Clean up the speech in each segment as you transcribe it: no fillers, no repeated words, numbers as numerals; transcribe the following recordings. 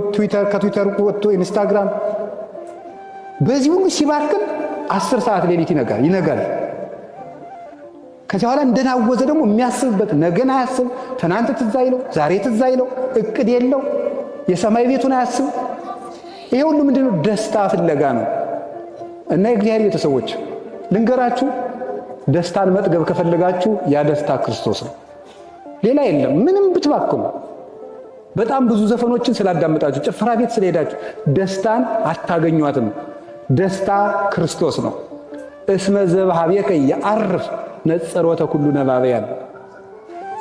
ትዊተር፣ ከትዊተር ወጥቶ ኢንስታግራም፣ በዚህ ሁሉ ሲባክን 10 ሰዓት ሌሊት ይነጋል። ከዚያ በኋላ እንደናወዘ ደግሞ የሚያስብበት ነገን አያስብ፣ ትናንት ትዝ አይለው፣ ዛሬ ትዝ አይለው፣ እቅድ የለው፣ የሰማይ ቤቱን አያስብ። ይሄ ሁሉ ምንድነው? ደስታ ፍለጋ ነው። እና የእግዚአብሔር ቤተሰቦች ልንገራችሁ፣ ደስታን መጥገብ ከፈለጋችሁ ያ ደስታ ክርስቶስ ነው፣ ሌላ የለም። ምንም ብትባክኑ፣ በጣም ብዙ ዘፈኖችን ስላዳመጣችሁ፣ ጭፈራ ቤት ስለሄዳችሁ ደስታን አታገኟትም። ደስታ ክርስቶስ ነው። እስመ ዘበኀቤከ የዐርፍ ነጸሮተ ኩሉ ነባብያን።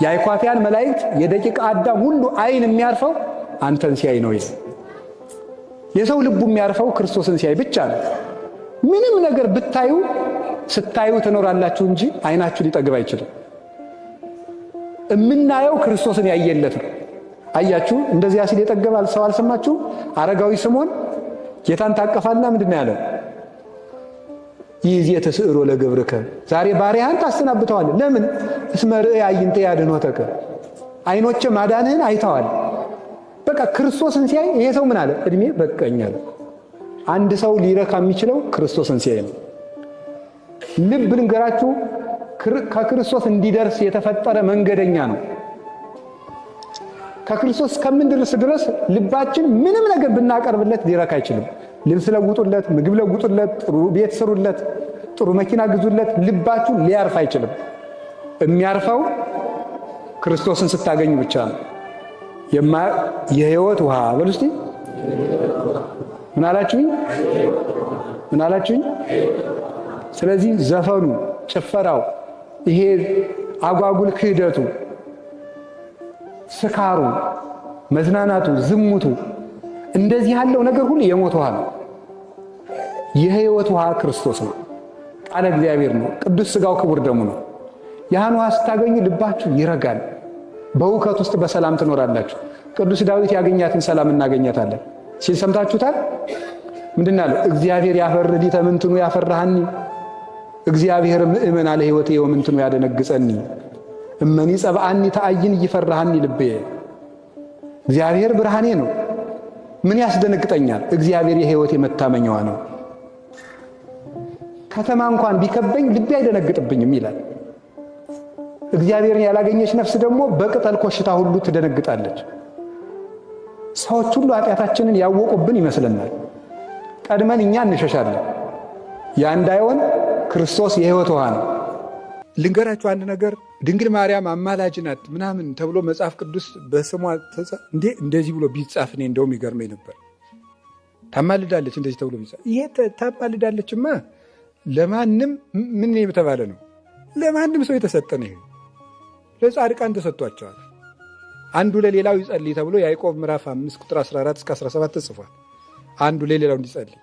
የአይኳፊያን መላእክት የደቂቀ አዳም ሁሉ አይን የሚያርፈው አንተን ሲያይ ነው። የሰው ልቡ የሚያርፈው ክርስቶስን ሲያይ ብቻ ነው። ምንም ነገር ብታዩ ስታዩ ትኖራላችሁ እንጂ አይናችሁ ሊጠግብ አይችልም። የምናየው ክርስቶስን ያየለት ነው። አያችሁ፣ እንደዚያ ሲል የጠገባል ሰው አልሰማችሁም? አረጋዊ ስምዖን ጌታን ታቀፋልና ምንድን ነው ያለው? ይዜ ተስዕሮ ለገብርከ፣ ዛሬ ባሪያህን ታሰናብተዋል። ለምን? እስመ ርእየ አዕይንተ ያድኅኖተከ፣ አይኖቼ ማዳንህን አይተዋል። በቃ ክርስቶስን ሲያይ ይሄ ሰው ምን አለ? እድሜ በቃኝ አለ። አንድ ሰው ሊረካ የሚችለው ክርስቶስን ሲያይ ነው። ልብ ልንገራችሁ፣ ከክርስቶስ እንዲደርስ የተፈጠረ መንገደኛ ነው። ከክርስቶስ እስከምንደርስ ድረስ ልባችን ምንም ነገር ብናቀርብለት ሊረካ አይችልም። ልብስ ለውጡለት፣ ምግብ ለውጡለት፣ ጥሩ ቤት ስሩለት፣ ጥሩ መኪና ግዙለት፣ ልባችሁ ሊያርፍ አይችልም። የሚያርፈው ክርስቶስን ስታገኙ ብቻ ነው። የሕይወት ውሃ በሉ እስቲ። ምን አላችሁኝ? ምን አላችሁኝ? ስለዚህ ዘፈኑ፣ ጭፈራው፣ ይሄ አጓጉል ክህደቱ፣ ስካሩ፣ መዝናናቱ፣ ዝሙቱ፣ እንደዚህ ያለው ነገር ሁሉ የሞት ውሃ ነው። የሕይወት ውሃ ክርስቶስ ነው። ቃለ እግዚአብሔር ነው። ቅዱስ ሥጋው ክቡር ደሙ ነው። ያን ውሃ ስታገኙ ልባችሁ ይረጋል። በእውከት ውስጥ በሰላም ትኖራላችሁ። ቅዱስ ዳዊት ያገኛትን ሰላም እናገኛታለን ሲል ሰምታችሁታል። ምንድን አለው? እግዚአብሔር ያፈርህ ሊተ ምንትኑ ያፈራሃኒ፣ እግዚአብሔር ምእመን አለ ሕይወቴ ወምንትኑ ያደነግጸኒ፣ እመኒ ጸብአኒ ተአይን እይፈራሃኒ ልቤ። እግዚአብሔር ብርሃኔ ነው፣ ምን ያስደነግጠኛል? እግዚአብሔር የሕይወቴ መታመኛዋ ነው። ከተማ እንኳን ቢከበኝ ልቤ አይደነግጥብኝም ይላል። እግዚአብሔርን ያላገኘች ነፍስ ደግሞ በቅጠል ኮሽታ ሁሉ ትደነግጣለች። ሰዎች ሁሉ ኃጢአታችንን ያወቁብን ይመስለናል። ቀድመን እኛ እንሸሻለን። ያ እንዳይሆን ክርስቶስ የሕይወት ውሃ ነው። ልንገራችሁ አንድ ነገር፣ ድንግል ማርያም አማላጅ ናት ምናምን ተብሎ መጽሐፍ ቅዱስ በስሟ እንደዚህ ብሎ ቢጻፍ እኔ እንደውም ይገርመኝ ነበር። ታማልዳለች እንደዚህ ተብሎ ቢጻፍ፣ ይሄ ታማልዳለችማ ለማንም ምን የተባለ ነው? ለማንም ሰው የተሰጠ ነው። ይሄ ለጻድቃን ተሰጥቷቸዋል። አንዱ ለሌላው ይጸልይ ተብሎ ያዕቆብ ምዕራፍ 5 ቁጥር 14 እስከ 17 ተጽፏል። አንዱ ለሌላው እንዲጸልይ፣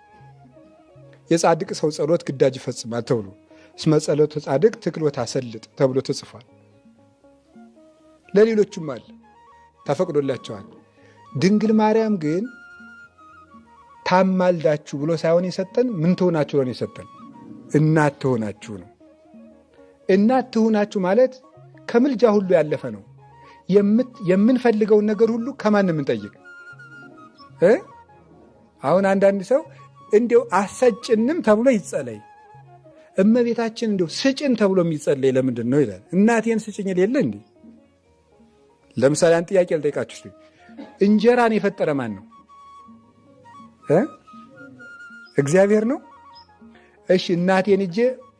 የጻድቅ ሰው ጸሎት ግዳጅ ይፈጽማል ተብሎ፣ እስመ ጸሎተ ጻድቅ ትክል ወታሰልጥ ተብሎ ተጽፏል። ለሌሎቹም አለ ተፈቅዶላቸዋል። ድንግል ማርያም ግን ታማልዳችሁ ብሎ ሳይሆን የሰጠን ምን ትሆናችሁ ነው የሰጠን? እናት ትሆናችሁ ነው። እናት ትሆናችሁ ማለት ከምልጃ ሁሉ ያለፈ ነው። የምንፈልገውን ነገር ሁሉ ከማን የምንጠይቅ? አሁን አንዳንድ ሰው እንዲው አሰጭንም ተብሎ ይጸለይ፣ እመቤታችን እንዲው ስጭን ተብሎ የሚጸለይ ለምንድን ነው ይላል። እናቴን ስጭኝ የለ እንዴ? ለምሳሌ አንድ ጥያቄ ልጠይቃችሁ። እንጀራን የፈጠረ ማን ነው? እግዚአብሔር ነው። እሺ እናቴን እጄ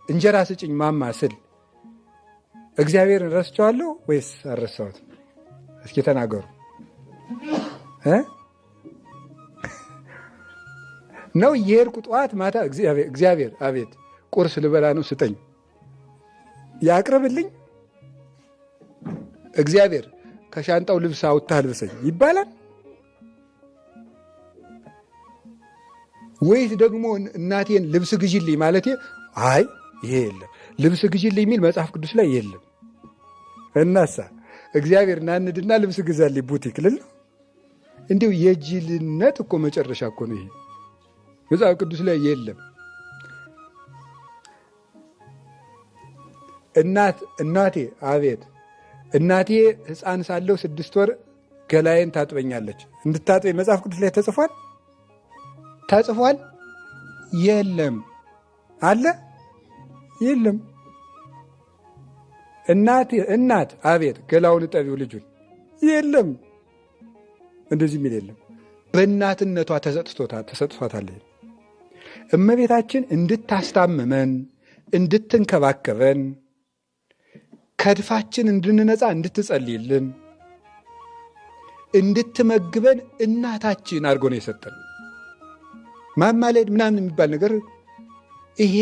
እንጀራ ስጭኝ ማማ ስል እግዚአብሔርን ረስቸዋለሁ ወይስ አልረሳሁት? እስኪ ተናገሩ። ነው የሄድኩ ጠዋት ማታ እግዚአብሔር አቤት ቁርስ ልበላ ነው ስጠኝ፣ ያቅርብልኝ። እግዚአብሔር ከሻንጣው ልብስ አውጥተህ አልብሰኝ ይባላል? ወይስ ደግሞ እናቴን ልብስ ግዢልኝ ማለቴ? አይ ይሄ የለም፣ ልብስ ግዢልኝ የሚል መጽሐፍ ቅዱስ ላይ የለም። እናሳ እግዚአብሔር ናንድና ልብስ ግዛልኝ ቡቲክ ልል? እንዲሁ የጅልነት እኮ መጨረሻ እኮ ነው ይሄ። መጽሐፍ ቅዱስ ላይ የለም። እናቴ አቤት እናቴ ሕፃን ሳለሁ 6 ወር ገላዬን ታጥበኛለች። እንድታጥበኝ መጽሐፍ ቅዱስ ላይ ተጽፏል? የለም። አለ? የለም። እናት አቤት ገላውን እጠቢው ልጁን፣ የለም። እንደዚህ የሚል የለም። በእናትነቷ ተሰጥቷታል። እመቤታችን እንድታስታምመን፣ እንድትንከባከበን፣ ከድፋችን እንድንነጻ እንድትጸልይልን፣ እንድትመግበን እናታችን አድርጎ ነው የሰጠን። ማማለድ ምናምን የሚባል ነገር ይሄ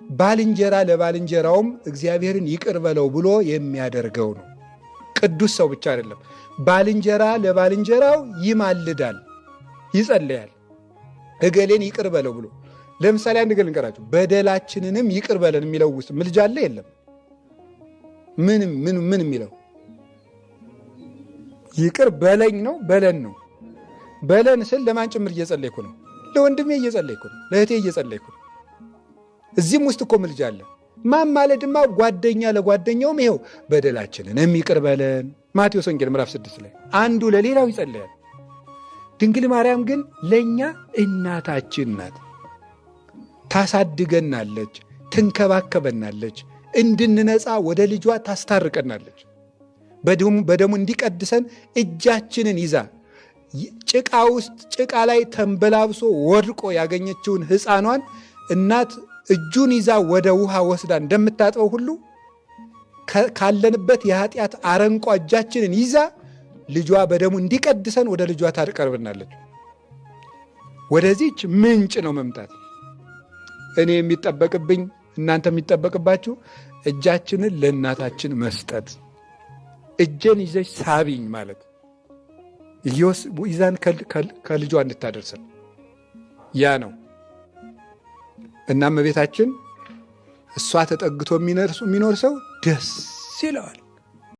ባልንጀራ ለባልንጀራውም እግዚአብሔርን ይቅር በለው ብሎ የሚያደርገው ነው። ቅዱስ ሰው ብቻ አይደለም፣ ባልንጀራ ለባልንጀራው ይማልዳል፣ ይጸለያል። እገሌን ይቅር በለው ብሎ ለምሳሌ አንድ ገል እንቀራችሁ፣ በደላችንንም ይቅር በለን የሚለው ውስጥ ምልጃ አለ የለም? ምን የሚለው ይቅር በለኝ ነው? በለን ነው። በለን ስል ለማን ጭምር እየጸለይኩ ነው? ለወንድሜ እየጸለይኩ ነው፣ ለእህቴ እየጸለይኩ ነው። እዚህም ውስጥ እኮ ምልጃ አለ። ማማለድማ ጓደኛ ለጓደኛውም ይኸው በደላችንን ይቅር በለን ማቴዎስ ወንጌል ምዕራፍ 6 ላይ አንዱ ለሌላው ይጸለያል። ድንግል ማርያም ግን ለእኛ እናታችን ናት። ታሳድገናለች፣ ትንከባከበናለች፣ እንድንነጻ ወደ ልጇ ታስታርቀናለች። በደሙ እንዲቀድሰን እጃችንን ይዛ ጭቃ ላይ ተንበላብሶ ወድቆ ያገኘችውን ሕፃኗን እናት እጁን ይዛ ወደ ውሃ ወስዳ እንደምታጥበው ሁሉ ካለንበት የኃጢአት አረንቋ እጃችንን ይዛ ልጇ በደሙ እንዲቀድሰን ወደ ልጇ ታቀርብናለች። ወደዚች ምንጭ ነው መምጣት። እኔ የሚጠበቅብኝ እናንተ የሚጠበቅባችሁ እጃችንን ለእናታችን መስጠት። እጄን ይዘሽ ሳቢኝ ማለት ይዛን ከልጇ እንድታደርሰን ያ ነው። እና እመቤታችን እሷ ተጠግቶ የሚኖር ሰው ደስ ይለዋል።